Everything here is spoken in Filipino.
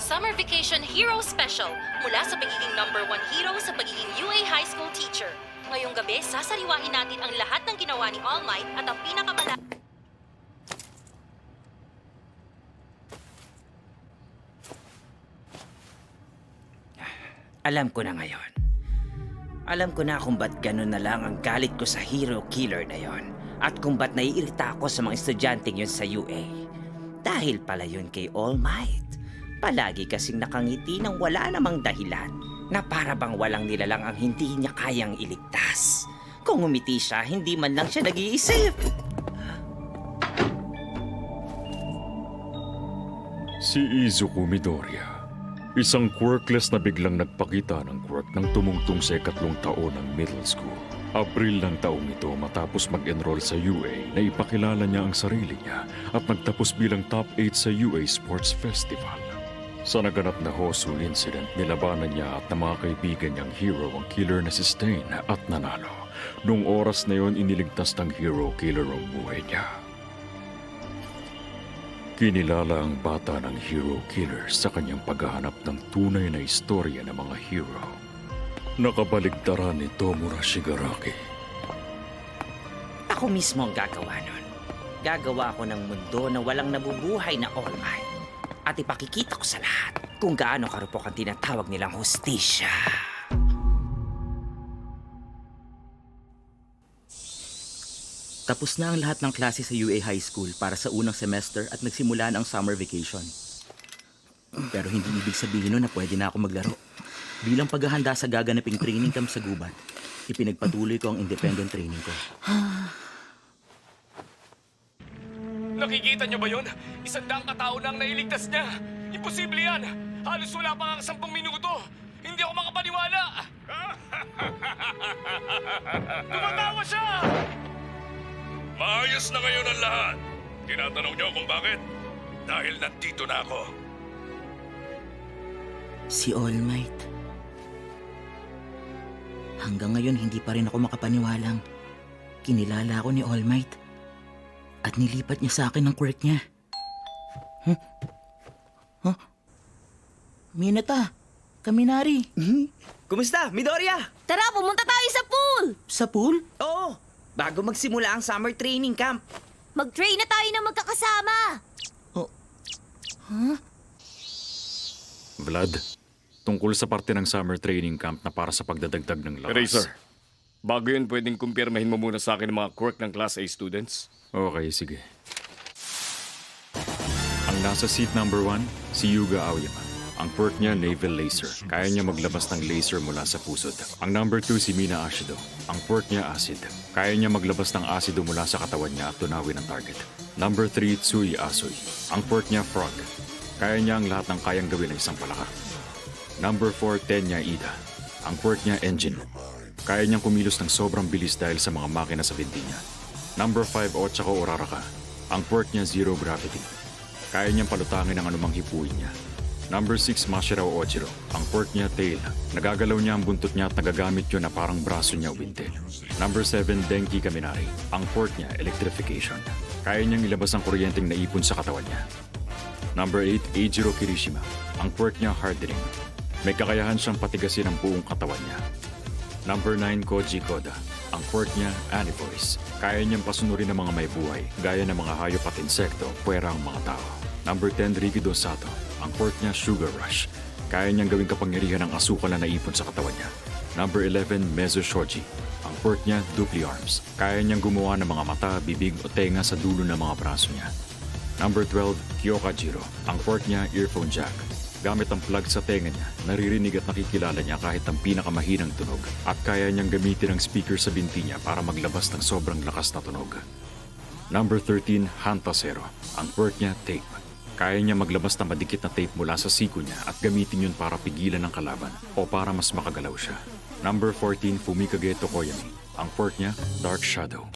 Summer Vacation Hero Special mula sa pagiging #1 hero sa pagiging UA High School teacher. Ngayong gabi, sasariwain natin ang lahat ng ginawa ni All Might at ang Alam ko na ngayon. Alam ko na kung ba't ganun na lang ang galit ko sa hero killer na yon. At kung ba't naiirita ako sa mga estudyanteng yun sa UA. Dahil pala yun kay All Might. Palagi kasing nakangiti ng wala namang dahilan na para bang walang nilalang ang hindi niya kayang iligtas. Kung umiti siya, hindi man lang siya nag-iisip. Si Izuku Midoriya. Isang quirkless na biglang nagpakita ng quirk ng tumungtong sa ikatlong taon ng middle school. April ng taong ito matapos mag-enroll sa UA na ipakilala niya ang sarili niya at nagtapos bilang top 8 sa UA Sports Festival. Sa naganap na Hosu incident, nilabanan niya at ng mga kaibigan niyang hero ang killer na si Stain at nanalo. Noong oras na yon, iniligtas ng hero killer ang buhay niya. Kinilala ang bata ng hero killer sa kanyang paghahanap ng tunay na istorya ng mga hero. Nakabaligtaran ni Tomura Shigaraki. Ako mismo ang gagawa nun. Gagawa ko ng mundo na walang nabubuhay na All Might. At ipakikita ko sa lahat kung gaano karupok ang tinatawag nilang hustisya. Tapos na ang lahat ng klase sa UA High School para sa unang semester at nagsimula na ang summer vacation. Pero hindi ibig sabihin nun na pwede na ako maglaro. Bilang paghahanda sa gaganaping training camp sa gubat, ipinagpatuloy ko ang independent training ko. Nakikita niyo ba yun? 100 katao na ang nailigtas niya. Imposible yan. Halos wala pa nga 10 minuto. Hindi ako makapaniwala. Tumatawa siya! Maayos na ngayon ang lahat. Tinatanong niyo kung bakit? Dahil nandito na ako. Si All Might. Hanggang ngayon hindi pa rin ako makapaniwalang kinilala ako ni All Might at nilipat niya sa akin ang quirk niya. Minata, Kaminari. Kumusta, Midoriya? Tara, pumunta tayo sa pool! Sa pool? Oo, bago magsimula ang summer training camp. Mag-train na tayo ng magkakasama! Vlad, tungkol sa parte ng summer training camp na para sa pagdadagdag ng lakas. Eraser, bago yun pwedeng kumpirmahin mo muna sa akin ang mga quirk ng Class A students? Okay, sige. Ang nasa seat number 1, si Yuga Aoyama. Ang quirk niya, Naval Laser. Kaya niya maglabas ng laser mula sa pusod. Ang number 2, si Mina Ashido. Ang quirk niya, Acid. Kaya niya maglabas ng asido mula sa katawan niya at tunawin ang target. Number 3, Tsui Asoy. Ang quirk niya, Frog. Kaya niya ang lahat ng kayang gawin ng isang palaka. Number 4, Tenya Ida. Ang quirk niya, Engine. Kaya niyang kumilos ng sobrang bilis dahil sa mga makina sa binti niya. Number 5, Ochako Uraraka. Ang quirk niya, Zero Gravity. Kaya niyang palutangin ang anumang hipuin niya. Number 6, Mashirao Ojiro. Ang quirk niya, Tail. Nagagalaw niya ang buntot niya at nagagamit yun na parang braso niya wintel. Number 7, Denki Kaminari. Ang quirk niya, Electrification. Kaya niyang ilabas ang kuryenteng naipon sa katawan niya. Number 8, Eijiro Kirishima. Ang quirk niya, Hardening. May kakayahan siyang patigasin ang buong katawan niya. Number 9, Koji Koda. Ang quirk niya, Anivoice. Kaya niyang pasunurin ng mga may buhay, gaya ng mga hayop at insekto, puwera ang mga tao. Number 10, Rikido Sato. Ang quirk niya, Sugar Rush. Kaya niyang gawing kapangyarihan ng asukal na naipon sa katawan niya. Number 11, Mezo Shoji. Ang quirk niya, Dupli Arms. Kaya niyang gumawa ng mga mata, bibig o tenga sa dulo ng mga braso niya. Number 12, Kyokajiro. Ang quirk niya, Earphone Jack. Gamit ang plug sa tenga niya, naririnig at nakikilala niya kahit ang pinakamahinang tunog. At kaya niyang gamitin ang speaker sa binti niya para maglabas ng sobrang lakas na tunog. Number 13, Hanta Zero. Ang quirk niya, Tape. Kaya niya maglabas ng madikit na tape mula sa siko niya at gamitin yun para pigilan ng kalaban o para mas makagalaw siya. Number 14, Fumikage Tokoyami. Ang quirk niya, Dark Shadow.